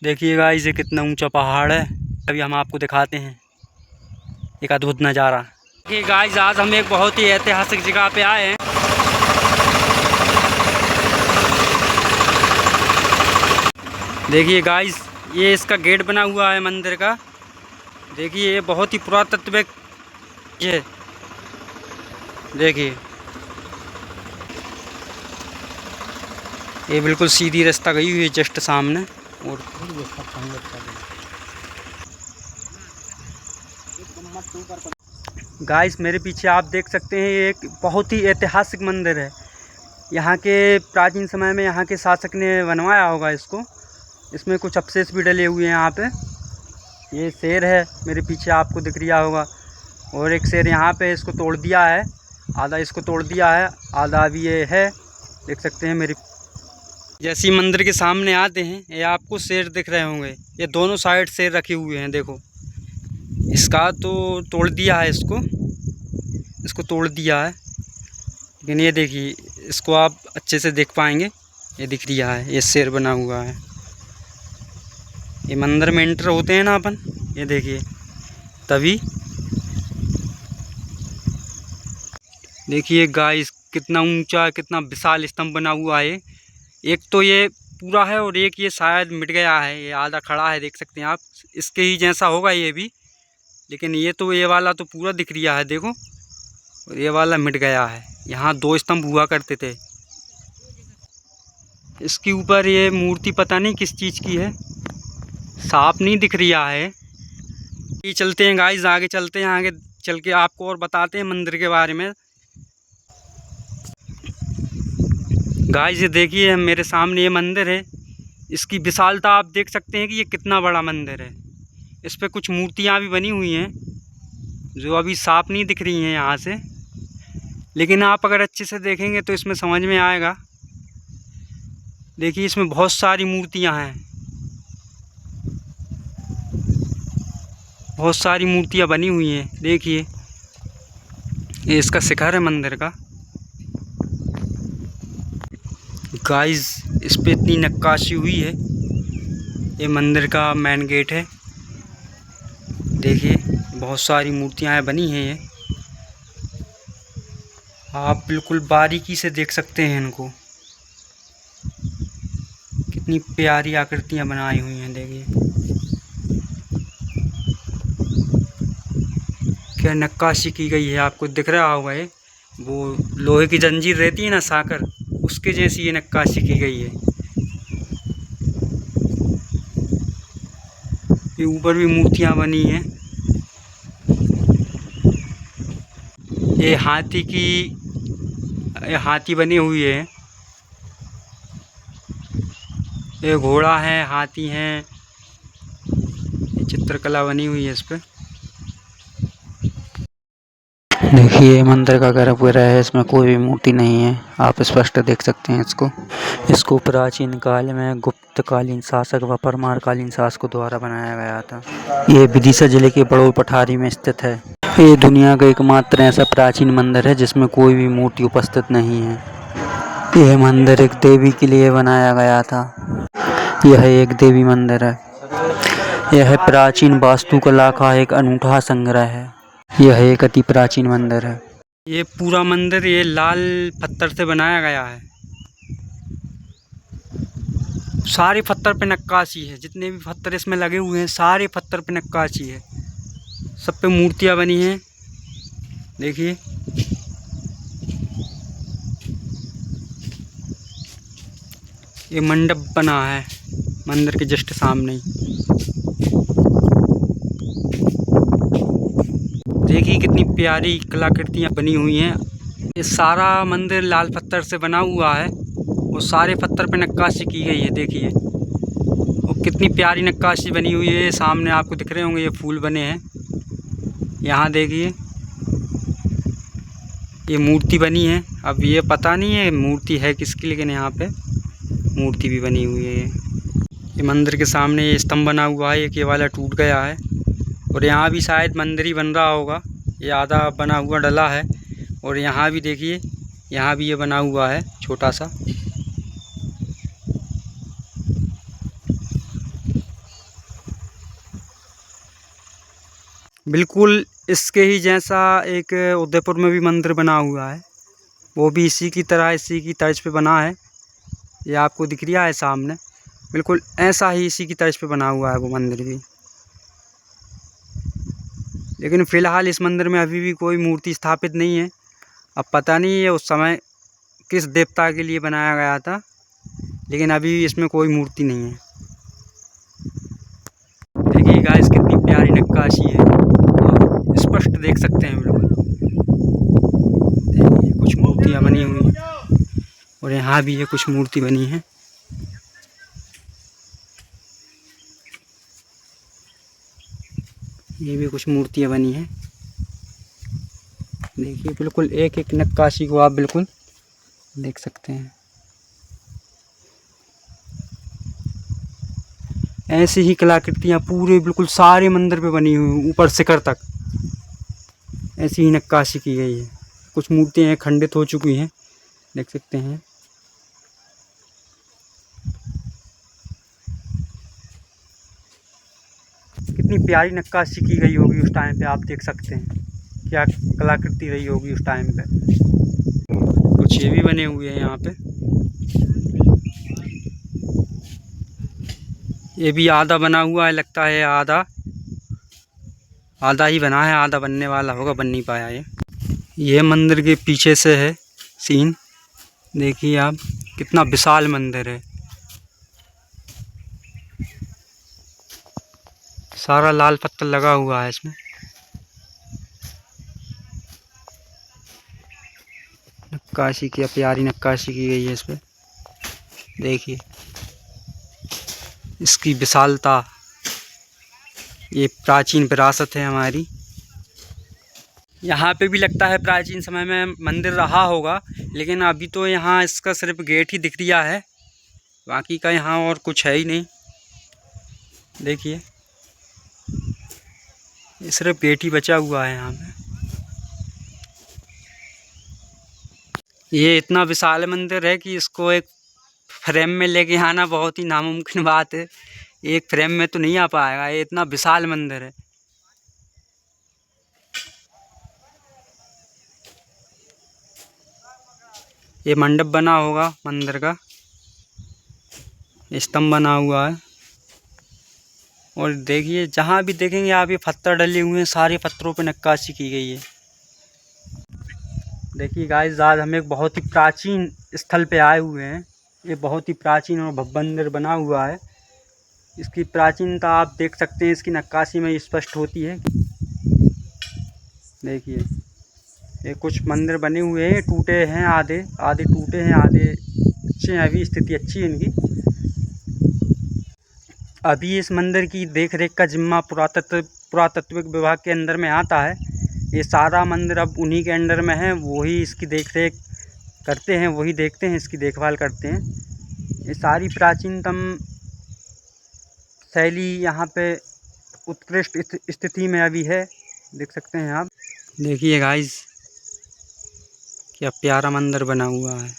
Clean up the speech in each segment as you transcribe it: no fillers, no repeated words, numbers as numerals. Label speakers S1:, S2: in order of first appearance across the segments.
S1: देखिए गाइस, ये कितना ऊंचा पहाड़ है। अभी हम आपको दिखाते हैं एक अद्भुत नज़ारा। देखिए गाइस, आज हम एक बहुत ही ऐतिहासिक जगह पे आए हैं। देखिए गाइस, ये इसका गेट बना हुआ है मंदिर का। देखिए ये बहुत ही पुरातत्व ये देखिए, ये बिल्कुल सीधी रास्ता गई हुई है जस्ट सामने। और गाइस, मेरे पीछे आप देख सकते हैं, ये एक बहुत ही ऐतिहासिक मंदिर है। यहाँ के प्राचीन समय में यहाँ के शासक ने बनवाया होगा इसको। इसमें कुछ अवशेष भी डले हुए हैं यहाँ पे। ये शेर है मेरे पीछे, आपको दिख रहा होगा। और एक शेर यहाँ पे इसको तोड़ दिया है, आधा इसको तोड़ दिया है, आधा अभी ये है, देख सकते हैं मेरे। जैसे ही मंदिर के सामने आते हैं, ये आपको शेर दिख रहे होंगे। ये दोनों साइड शेर रखे हुए हैं। देखो, इसका तो तोड़ दिया है, इसको तोड़ दिया है, लेकिन ये देखिए, इसको आप अच्छे से देख पाएंगे। ये दिख रहा है, ये शेर बना हुआ है। ये मंदिर में एंटर होते हैं ना अपन, ये देखिए तभी। देखिए गाइस, कितना ऊंचा, कितना विशाल स्तंभ बना हुआ है। एक तो ये पूरा है और एक ये शायद मिट गया है, ये आधा खड़ा है, देख सकते हैं आप। इसके ही जैसा होगा ये भी, लेकिन ये तो, ये वाला तो पूरा दिख रहा है, देखो। और ये वाला मिट गया है। यहाँ दो स्तंभ हुआ करते थे। इसके ऊपर ये मूर्ति पता नहीं किस चीज़ की है, साफ नहीं दिख रहा है। ये चलते हैं गाइस, आगे चलते हैं। आगे चल के आपको और बताते हैं मंदिर के बारे में। गाइस, ये देखिए, मेरे सामने ये मंदिर है। इसकी विशालता आप देख सकते हैं कि ये कितना बड़ा मंदिर है। इस पे कुछ मूर्तियाँ भी बनी हुई हैं जो अभी साफ नहीं दिख रही हैं यहाँ से, लेकिन आप अगर अच्छे से देखेंगे तो इसमें समझ में आएगा। देखिए, इसमें बहुत सारी मूर्तियाँ हैं, बहुत सारी मूर्तियाँ बनी हुई हैं। देखिए, ये इसका शिखर है मंदिर का। गाइस, इस पे इतनी नक्काशी हुई है। ये मंदिर का मेन गेट है। देखिए, बहुत सारी मूर्तियाँ बनी हैं। ये आप बिल्कुल बारीकी से देख सकते हैं इनको। कितनी प्यारी आकृतियाँ बनाई हुई हैं। देखिए क्या नक्काशी की गई है, आपको दिख रहा होगा। ये वो लोहे की जंजीर रहती है ना, साकर, उसके जैसी ये नक्काशी की गई है। ये ऊपर भी मूर्तियाँ बनी हैं। ये हाथी बनी हुई है। ये घोड़ा है, हाथी है। ये चित्रकला बनी हुई है इस पे। देखिए, मंदिर का गर्भगृह है, इसमें कोई भी मूर्ति नहीं है। आप स्पष्ट देख सकते हैं इसको प्राचीन काल में गुप्तकालीन शासक व परमारकालीन शासकों द्वारा बनाया गया था। ये विदिशा जिले के बड़ौल पठारी में स्थित है। ये दुनिया का एकमात्र ऐसा प्राचीन मंदिर है जिसमें कोई भी मूर्ति उपस्थित नहीं है। यह मंदिर एक देवी के लिए बनाया गया था। यह एक देवी मंदिर है। यह प्राचीन वास्तुकला का एक अनूठा संग्रह है। यह एक अति प्राचीन मंदिर है। ये पूरा मंदिर ये लाल पत्थर से बनाया गया है। सारे पत्थर पे नक्काशी है। जितने भी पत्थर इसमें लगे हुए हैं, सारे पत्थर पे नक्काशी है। सब पे मूर्तियाँ बनी हैं। देखिए, ये मंडप बना है मंदिर के जस्ट सामने ही। देखिए, कितनी प्यारी कलाकृतियाँ बनी हुई हैं। ये सारा मंदिर लाल पत्थर से बना हुआ है और सारे पत्थर पे नक्काशी की गई है। देखिए, और कितनी प्यारी नक्काशी बनी हुई है। सामने आपको दिख रहे होंगे, ये फूल बने हैं। यहाँ देखिए, ये मूर्ति बनी है। अब ये पता नहीं है मूर्ति है किसकी, लेकिन यहाँ पे मूर्ति भी बनी हुई है। ये मंदिर के सामने ये स्तंभ बना हुआ है, एक ये वाला टूट गया है। और यहाँ भी शायद मंदिर ही बन रहा होगा। ये आधा बना हुआ डला है। और यहाँ भी देखिए, यहाँ भी ये बना हुआ है छोटा सा। बिल्कुल इसके ही जैसा एक उदयपुर में भी मंदिर बना हुआ है, वो भी इसी की तरह इसी की तर्ज पे बना है। ये आपको दिख रहा है सामने, बिल्कुल ऐसा ही इसी की तर्ज पे बना हुआ है वो मंदिर भी। लेकिन फ़िलहाल इस मंदिर में अभी भी कोई मूर्ति स्थापित नहीं है। अब पता नहीं है उस समय किस देवता के लिए बनाया गया था, लेकिन अभी इसमें कोई मूर्ति नहीं है। देखिए गाइस कितनी प्यारी नक्काशी है, आप स्पष्ट देख सकते हैं बिल्कुल। देखिए कुछ मूर्तियाँ बनी हुई हैं और यहाँ भी ये कुछ मूर्ति बनी है। ये भी कुछ मूर्तियाँ बनी हैं। देखिए बिल्कुल एक एक नक्काशी को आप बिल्कुल देख सकते हैं। ऐसी ही कलाकृतियाँ पूरे बिल्कुल सारे मंदिर पे बनी हुई, ऊपर शिखर तक ऐसी ही नक्काशी की गई है। कुछ मूर्तियाँ खंडित हो चुकी हैं, देख सकते हैं। कितनी प्यारी नक्काशी की गई होगी उस टाइम पे, आप देख सकते हैं क्या कलाकृति रही होगी उस टाइम पे। कुछ ये भी बने हुए हैं यहाँ पे। ये भी आधा बना हुआ है लगता है, आधा ही बना है, आधा बनने वाला होगा, बन नहीं पाया ये मंदिर के पीछे से है सीन। देखिए आप कितना विशाल मंदिर है, सारा लाल पत्थर लगा हुआ है इसमें। नक्काशी की प्यारी नक्काशी की गई है इस पे। देखिए इसकी विशालता, ये प्राचीन विरासत है हमारी। यहाँ पे भी लगता है प्राचीन समय में मंदिर रहा होगा, लेकिन अभी तो यहाँ इसका सिर्फ गेट ही दिख रहा है, बाकी का यहाँ और कुछ है ही नहीं। देखिए ये सिर्फ गेट ही बचा हुआ है यहाँ पे। ये इतना विशाल मंदिर है कि इसको एक फ्रेम में लेके आना बहुत ही नामुमकिन बात है। एक फ्रेम में तो नहीं आ पाएगा, ये इतना विशाल मंदिर है। ये मंडप बना होगा मंदिर का, स्तंभ बना हुआ है। और देखिए जहाँ भी देखेंगे आप ये पत्थर डले हुए हैं, सारे पत्थरों पे नक्काशी की गई है। देखिए गाइस आज हम एक बहुत ही प्राचीन स्थल पे आए हुए हैं। ये बहुत ही प्राचीन और भव्य मंदिर बना हुआ है। इसकी प्राचीनता आप देख सकते हैं, इसकी नक्काशी में स्पष्ट होती है। देखिए ये कुछ मंदिर बने हुए हैं, टूटे हैं, आधे आधे टूटे हैं, आधे अच्छे हैं, अभी स्थिति अच्छी है इनकी। अभी इस मंदिर की देख रेख का जिम्मा पुरातत्विक विभाग के अंदर में आता है। ये सारा मंदिर अब उन्हीं के अंडर में है, वही इसकी देख रेख करते हैं, वही देखते हैं, इसकी देखभाल करते हैं। ये सारी प्राचीनतम शैली यहाँ पे उत्कृष्ट स्थिति में अभी है, देख सकते हैं आप। देखिए गाइस क्या प्यारा मंदिर बना हुआ है।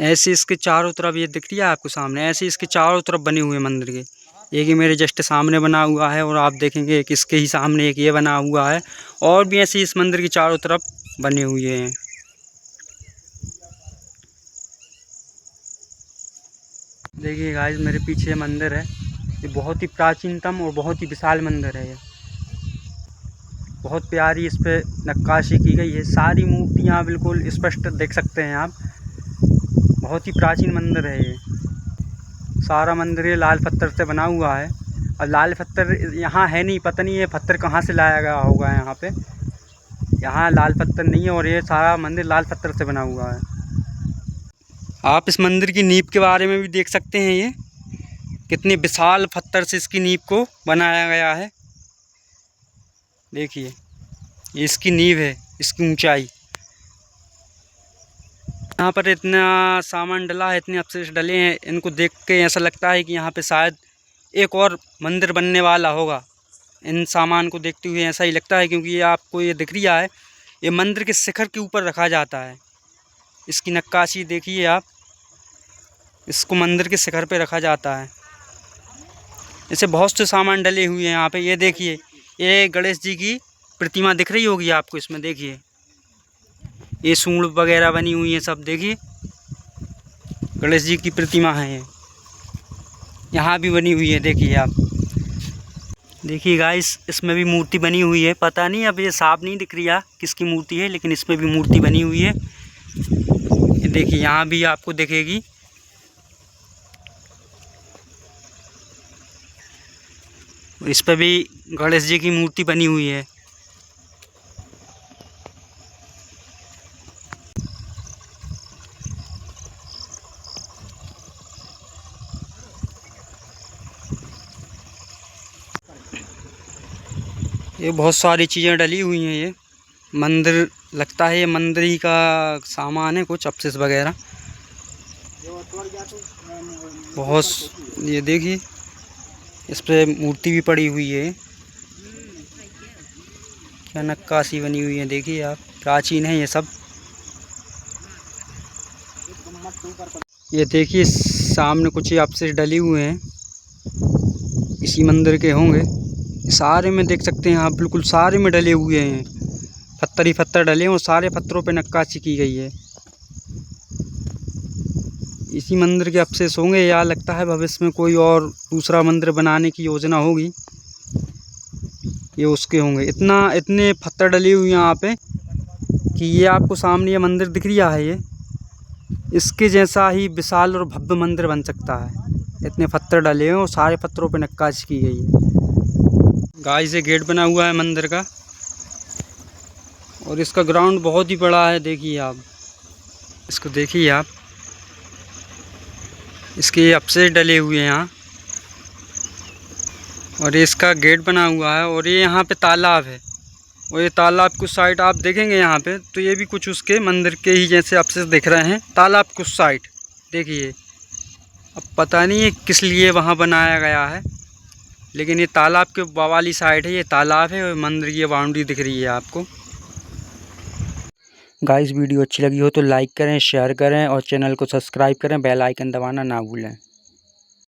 S1: ऐसे इसके चारों तरफ ये दिख रही है आपको सामने, ऐसे इसके चारों तरफ बने हुए मंदिर के। एक ही मेरे जस्ट सामने बना हुआ है और आप देखेंगे एक इसके ही सामने एक ये बना हुआ है, और भी ऐसे इस मंदिर के चारों तरफ बने हुए हैं। देखिए गाइस मेरे पीछे मंदिर है, ये बहुत ही प्राचीनतम और बहुत ही विशाल मंदिर है। ये बहुत प्यारी इस पे नक्काशी की गई है, सारी मूर्तियाँ बिल्कुल स्पष्ट देख सकते हैं आप। बहुत ही प्राचीन मंदिर है ये। सारा मंदिर ये लाल पत्थर से बना हुआ है। अब लाल पत्थर यहाँ है नहीं, पता नहीं ये पत्थर कहाँ से लाया गया होगा यहाँ पे। यहाँ लाल पत्थर नहीं है और ये सारा मंदिर लाल पत्थर से बना हुआ है। आप इस मंदिर की नींव के बारे में भी देख सकते हैं, ये कितने विशाल पत्थर से इसकी नींव को बनाया गया है। देखिए ये इसकी नींव है, इसकी ऊंचाई। यहाँ पर इतना सामान डला है, इतने अवशेष डले हैं, इनको देख के ऐसा लगता है कि यहाँ पे शायद एक और मंदिर बनने वाला होगा। इन सामान को देखते हुए ऐसा ही लगता है, क्योंकि ये आपको ये दिख रहा है, ये मंदिर के शिखर के ऊपर रखा जाता है। इसकी नक्काशी देखिए आप, इसको मंदिर के शिखर पे रखा जाता है। ऐसे बहुत से सामान डले हुए हैं यहाँ पे। ये देखिए ये गणेश जी की प्रतिमा दिख रही होगी आपको, इसमें देखिए ये सूंड वगैरह बनी हुई है सब, देखिए गणेश जी की प्रतिमा है ये, यहाँ भी बनी हुई है देखिए आप। देखिए गाइस इसमें भी मूर्ति बनी हुई है, पता नहीं अब ये साफ नहीं दिख रही है किसकी मूर्ति है, लेकिन इसमें भी मूर्ति बनी हुई है। ये देखिए यहाँ भी आपको दिखेगी। इस पर भी गणेश जी की मूर्ति बनी हुई है। ये बहुत सारी चीज़ें डली हुई हैं, ये मंदिर लगता है, ये मंदिर ही का सामान है, कुछ अवशेष वगैरह बहुत। ये देखिए इस पे मूर्ति भी पड़ी हुई है, क्या नक्काशी बनी हुई है, देखिए आप, प्राचीन है ये सब। ये देखिए सामने कुछ अवशेष डले हुए हैं, इसी मंदिर के होंगे, सारे में देख सकते हैं आप, बिल्कुल सारे में डले हुए हैं, पत्थर ही पत्थर डले हैं और सारे पत्थरों पे नक्काशी की गई है। इसी मंदिर के अवशेष होंगे, या लगता है भविष्य में कोई और दूसरा मंदिर बनाने की योजना होगी, ये उसके होंगे। इतने पत्थर डले हुए हैं यहाँ पे कि ये आपको सामने ये मंदिर दिख रहा है, ये इसके जैसा ही विशाल और भव्य मंदिर बन सकता है। इतने पत्थर डले हैं और सारे पत्थरों पे नक्काशी की गई है। गाइस ये गेट बना हुआ है मंदिर का, और इसका ग्राउंड बहुत ही बड़ा है, देखिए आप इसको, देखिए आप इसके अवशेष डले हुए हैं यहाँ, और ये इसका गेट बना हुआ है। और ये यहाँ पे तालाब है, और ये तालाब कुछ साइड आप देखेंगे यहाँ पे, तो ये भी कुछ उसके मंदिर के ही जैसे अवशेष दिख रहे हैं, तालाब कुछ साइड देखिए। अब पता नहीं ये किस लिए वहाँ बनाया गया है, लेकिन ये तालाब के वाली साइड है, ये तालाब है और मंदिर की बाउंड्री दिख रही है आपको। गाइस वीडियो अच्छी लगी हो तो लाइक करें, शेयर करें और चैनल को सब्सक्राइब करें, बेल आइकन दबाना ना भूलें।